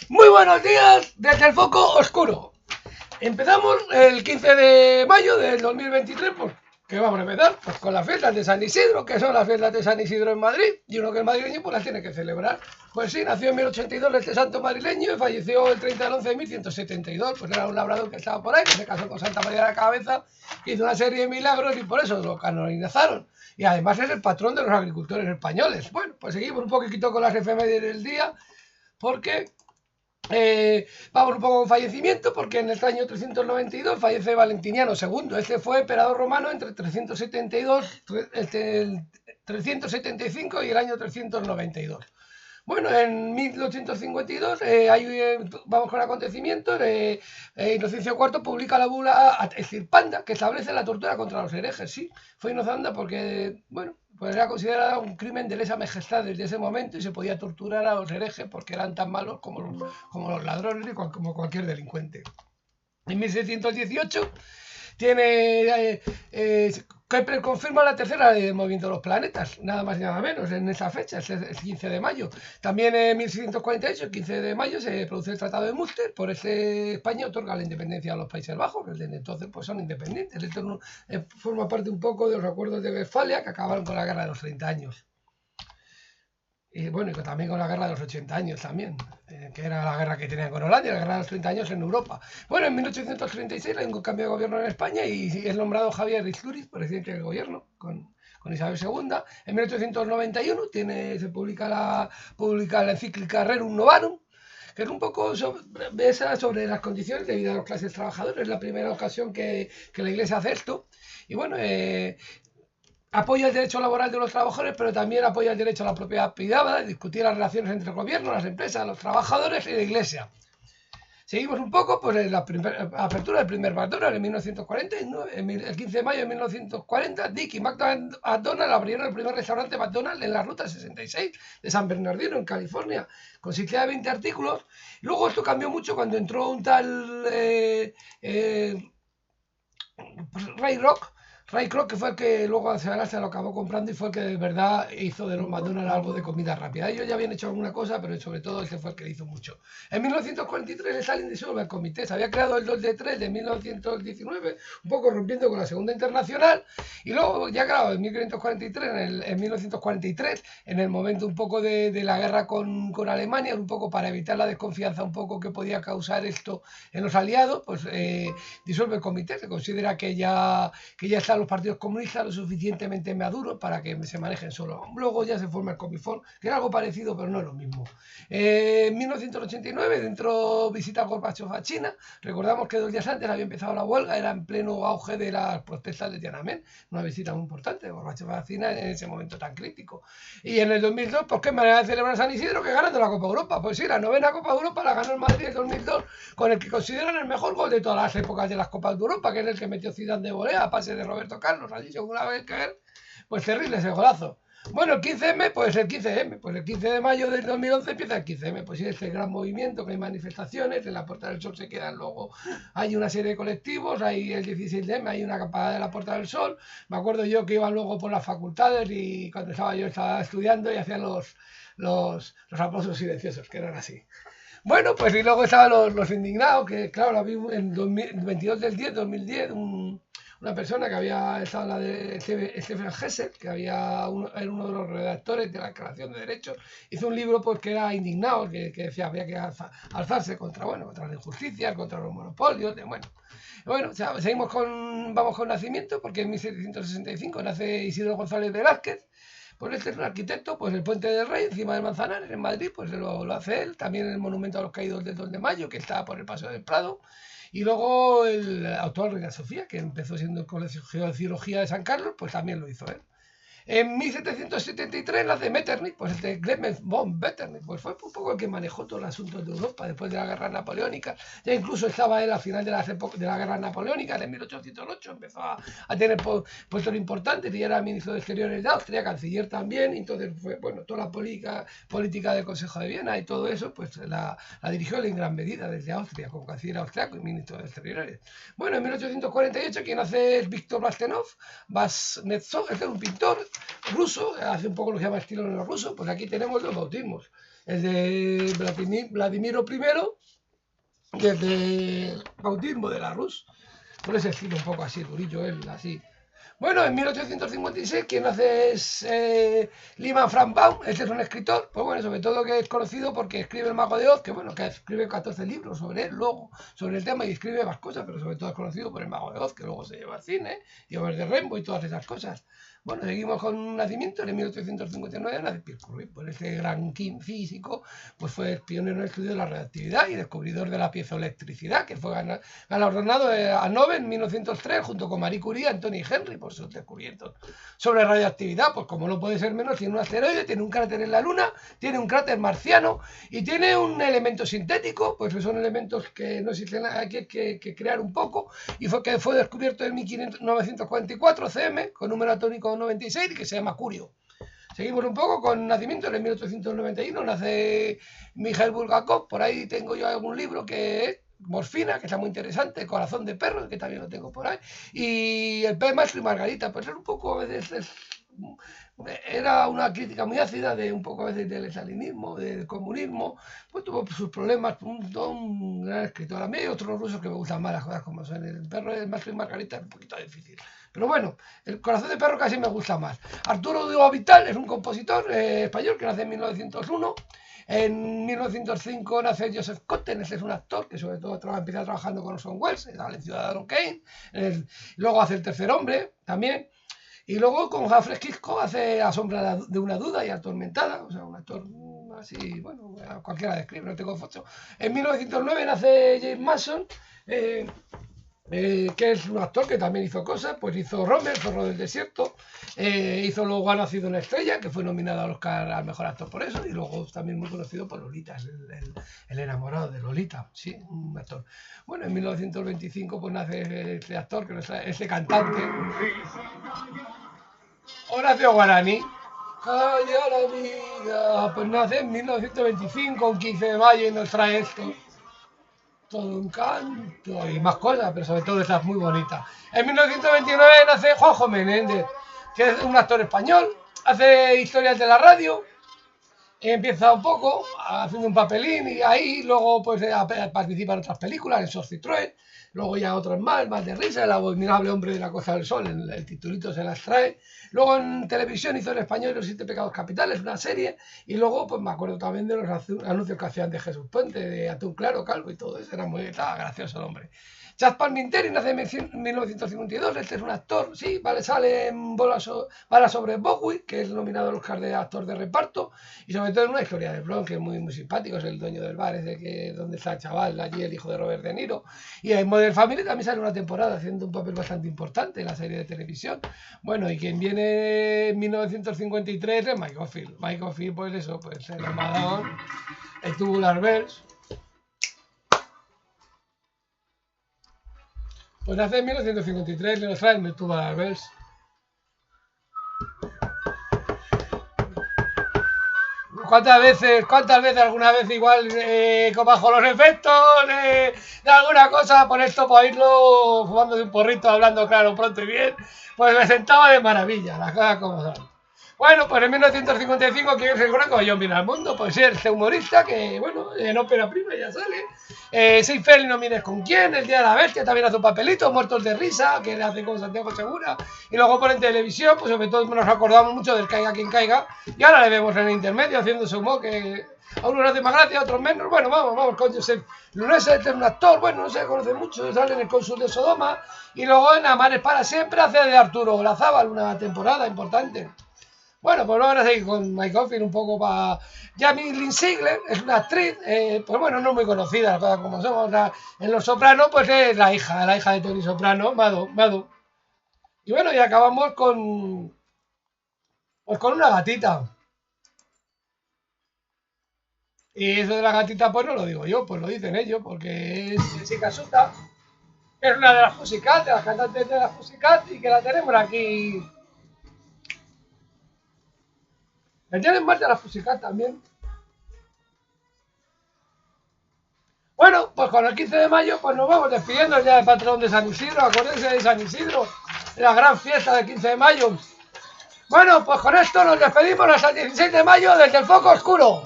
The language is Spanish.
Muy buenos días desde el foco oscuro. Empezamos el 15 de mayo del 2023, pues, ¿qué vamos a empezar? Pues con las fiestas de San Isidro, que son las fiestas de San Isidro en Madrid, y uno que es madrileño pues las tiene que celebrar. Pues sí, nació en 1082 este santo madrileño y falleció el 30 del 11 de 1172, pues era un labrador que estaba por ahí, que se casó con Santa María de la Cabeza, hizo una serie de milagros y por eso lo canonizaron. Y además es el patrón de los agricultores españoles. Bueno, pues seguimos un poquito con las efemérides del día, porque vamos un poco con fallecimiento, porque en el año 392 fallece Valentiniano II. Este fue emperador romano entre 375 y el año 392. Bueno, en 1852 vamos con acontecimientos. Inocencio IV publica la bula extirpanda, que establece la tortura contra los herejes. Sí, fue inocenda porque, bueno, pues era considerada un crimen de lesa majestad desde ese momento y se podía torturar a los herejes porque eran tan malos como los ladrones y como cualquier delincuente. En 1618 tiene Kepler confirma la tercera ley del movimiento de los planetas, nada más y nada menos, en esa fecha, es el 15 de mayo. También en 1648, el 15 de mayo, se produce el Tratado de Münster. Por ese España otorga la independencia a los Países Bajos, que desde entonces pues son independientes. Esto forma parte un poco de los acuerdos de Westfalia, que acabaron con la guerra de los 30 años. Y bueno, y también con la guerra de los 80 años también, que era la guerra que tenían con Holanda, la guerra de los 30 años en Europa. Bueno, en 1836 hay un cambio de gobierno en España y es nombrado Javier Istúriz presidente del gobierno con Isabel II. En 1891 se publica la encíclica Rerum Novarum, que es un poco sobre las condiciones de vida de las clases trabajadoras. Es la primera ocasión que la Iglesia hace esto. Y bueno, apoya el derecho laboral de los trabajadores, pero también apoya el derecho a la propiedad privada, discutir las relaciones entre el gobierno, las empresas, los trabajadores y la Iglesia. Seguimos un poco, pues en la apertura del primer McDonald's en 1949, el 15 de mayo de 1940, Dick y McDonald's abrieron el primer restaurante McDonald's en la ruta 66 de San Bernardino, en California. Consistía de 20 artículos. Luego esto cambió mucho cuando entró un tal Ray Kroc, que fue el que luego se lo acabó comprando y fue el que de verdad hizo de los McDonald's algo de comida rápida. Ellos ya habían hecho alguna cosa, pero sobre todo este fue el que hizo mucho. En 1943 Stalin disuelve el comité. Se había creado el 2 de 3 de 1919, un poco rompiendo con la Segunda Internacional. Y luego, ya claro, en 1943, en el momento un poco de la guerra con Alemania, un poco para evitar la desconfianza un poco que podía causar esto en los aliados, pues disuelve el comité. Se considera que ya están los partidos comunistas lo suficientemente maduros para que se manejen solos. Luego ya se forma el Comifón, que era algo parecido, pero no es lo mismo. En 1989, dentro visita Gorbachev a China. Recordamos que 2 días antes había empezado la huelga, era en pleno auge de las protestas de Tiananmen, una visita muy importante de Gorbachev a China en ese momento tan crítico. Y en el 2002, pues qué manera de celebrar San Isidro que ganando la Copa Europa. Pues sí, la novena Copa de Europa la ganó el Madrid en 2002, con el que consideran el mejor gol de todas las épocas de las Copas de Europa, que es el que metió Zidane de volea a pase de Roberto Carlos. Allí según la vez que ver, pues terrible ese golazo. Bueno, el 15M, pues el 15M, pues el 15 de mayo del 2011 empieza el 15M, pues sí, este gran movimiento, que hay manifestaciones, en la Puerta del Sol se quedan luego, hay una serie de colectivos, hay el 16M, hay una acampada de la Puerta del Sol. Me acuerdo yo que iba luego por las facultades y cuando estaba estudiando y hacían los aplausos silenciosos, que eran así. Bueno, pues y luego estaban los indignados, que claro, la vi en 22 del 10, 2010, una persona que había estado en la de Stephen Hessel, que era uno de los redactores de la Declaración de Derechos, hizo un libro pues que era indignado, que decía había que alzarse contra la injusticia, contra los monopolios, bueno, o sea, vamos con nacimiento, porque en 1765 nace Isidro González Velázquez. Pues este es un arquitecto, pues el Puente del Rey, encima del Manzanares, en Madrid, pues lo hace él. También el monumento a los caídos del 2 de mayo, que está por el Paseo del Prado. Y luego el autor Reina Sofía, que empezó siendo el Colegio de Cirugía de San Carlos, pues también lo hizo él. En 1773 nace Metternich, pues este Clemens von Metternich, pues fue un poco el que manejó todo el asunto de Europa después de la guerra napoleónica. Ya incluso estaba él al final de la guerra napoleónica, en 1808, empezó a tener puestos importantes y era ministro de Exteriores de Austria, canciller también. Entonces, toda la política del Consejo de Viena y todo eso, pues la dirigió él en gran medida desde Austria, como canciller austriaco y ministro de Exteriores. Bueno, en 1848 quien hace es Víctor Vasnetsov, este es un pintor ruso, hace un poco lo que se llama estilo neorruso. Pues aquí tenemos los bautismos. el de Vladimiro I y el de Bautismo de la Rus. Por ese estilo un poco así, durillo él, así. Bueno, en 1856 quien hace es Lehman Frank Baum. Este es un escritor, pues bueno, sobre todo que es conocido porque escribe El Mago de Oz, que bueno, que escribe 14 libros sobre él, luego, sobre el tema, y escribe más cosas, pero sobre todo es conocido por El Mago de Oz, que luego se lleva al cine, y Over the Rainbow y todas esas cosas. Bueno, seguimos con un nacimiento. En 1859 nace Pierre Curie, pues este gran físico, pues fue pionero en el estudio de la radioactividad y descubridor de la piezoelectricidad, que fue galardonado a Nobel en 1903 junto con Marie Curie y Anthony Henry por sus descubrimientos sobre radioactividad. Pues como no puede ser menos, tiene un asteroide, tiene un cráter en la Luna, tiene un cráter marciano y tiene un elemento sintético, pues son elementos que no existen, hay que crear un poco, y fue descubierto en 1944 CM con número atómico 96 y que se llama Curio. Seguimos un poco con nacimiento. En 1891 nace Mikhail Bulgakov. Por ahí tengo yo algún libro que es Morfina, que está muy interesante, Corazón de Perro, que también lo tengo por ahí, y El pez maestro y Margarita. Pues era un poco, a veces, era una crítica muy ácida de un poco a veces del estalinismo, del comunismo, pues tuvo sus problemas, un gran escritor. A mí hay otros rusos que me gustan más las cosas como son. El perro de maestro y Margarita es un poquito difícil. Pero bueno, El corazón de perro casi me gusta más. Arturo Diego Vital es un compositor español que nace en 1901. En 1905 nace Joseph Cotten. Este es un actor que sobre todo empieza trabajando con Orson Welles, en Ciudadano Kane. Luego hace El tercer hombre también. Y luego con Alfred Hitchcock hace La sombra de una duda y Atormentada. O sea, un actor así, bueno, cualquiera describe, no tengo foto. En 1909 nace James Mason. Que es un actor que también hizo cosas, pues hizo Romer, Zorro del Desierto, hizo luego Ha nacido una estrella, que fue nominado al Oscar al mejor actor por eso, y luego también muy conocido por Lolita, el enamorado de Lolita, sí, un actor. Bueno, en 1925 pues nace este actor, que este cantante, Horacio Guarani. Calla la vida, pues nace en 1925, un 15 de mayo, y nos trae esto. Todo un canto y más cosas, pero sobre todo esta es muy bonita. En 1929 nace Juanjo Menéndez, que es un actor español, hace historias de la radio, empieza un poco haciendo un papelín y ahí luego pues participa en otras películas, en Sos Citroën, luego ya otras más de risa, El abominable hombre de la Costa del Sol, el titulito se las trae. Luego en televisión hizo en español Los 7 pecados capitales, una serie, y luego pues me acuerdo también de los anuncios que hacían de Jesús Puente, de Atún Claro, Calvo y todo eso, estaba gracioso el hombre. Chad Palminteri nace en 1952, este es un actor, sí, vale, sale en Bala sobre Bowie, que es nominado al Oscar de actor de reparto, y sobre todo en una historia de Bronx, que es muy, muy simpático, es el dueño del bar, es donde está el chaval, allí el hijo de Robert De Niro, y en Modern Family también sale una temporada haciendo un papel bastante importante en la serie de televisión. Bueno, y quien viene en 1953 es Mike Oldfield. Mike Oldfield, pues eso, pues el Armadón, el Tubular Bells. Pues nace en 1953, le nos traen el Tubular Bells. ¿Cuántas veces alguna vez igual bajo los efectos de alguna cosa, por esto, para irlo fumando de un porrito, hablando claro, pronto y bien, pues me sentaba de maravilla, las cosas como son. Bueno, pues en 1955, ¿quién es el gran John viene al mundo? Pues es este humorista que, bueno, en ópera prima ya sale. Soy Feli, no mires con quién, El día de la bestia también hace un papelito, Muertos de risa, que le hace con Santiago Segura. Y luego por en televisión, pues sobre todo nos acordamos mucho del Caiga quien caiga. Y ahora le vemos en el intermedio haciendo su humor, que a unos hace más gracia, a otros menos. Bueno, vamos con Joseph Lunes, este es un actor, bueno, no se conoce mucho, sale en El cónsul de Sodoma. Y luego en Amares para siempre hace de Arturo Olazábal, una temporada importante. Bueno, pues vamos a seguir con Mike Oldfield un poco para... Jamie Lynn Sigler es una actriz, pues bueno, no muy conocida, las cosas como somos. En Los Sopranos, pues es la hija de Tony Soprano, Mado. Y bueno, y acabamos pues con una gatita. Y eso de la gatita, pues no lo digo yo, pues lo dicen ellos, porque es Jessica Suta, que es una de las Pussycat, de las cantantes de las Pussycat, y que la tenemos aquí. El día de Marte de las Pussycat también. Bueno, pues con el 15 de mayo pues nos vamos despidiendo ya del patrón de San Isidro. Acuérdense de San Isidro, de la gran fiesta del 15 de mayo. Bueno, pues con esto nos despedimos hasta el 16 de mayo desde el foco oscuro.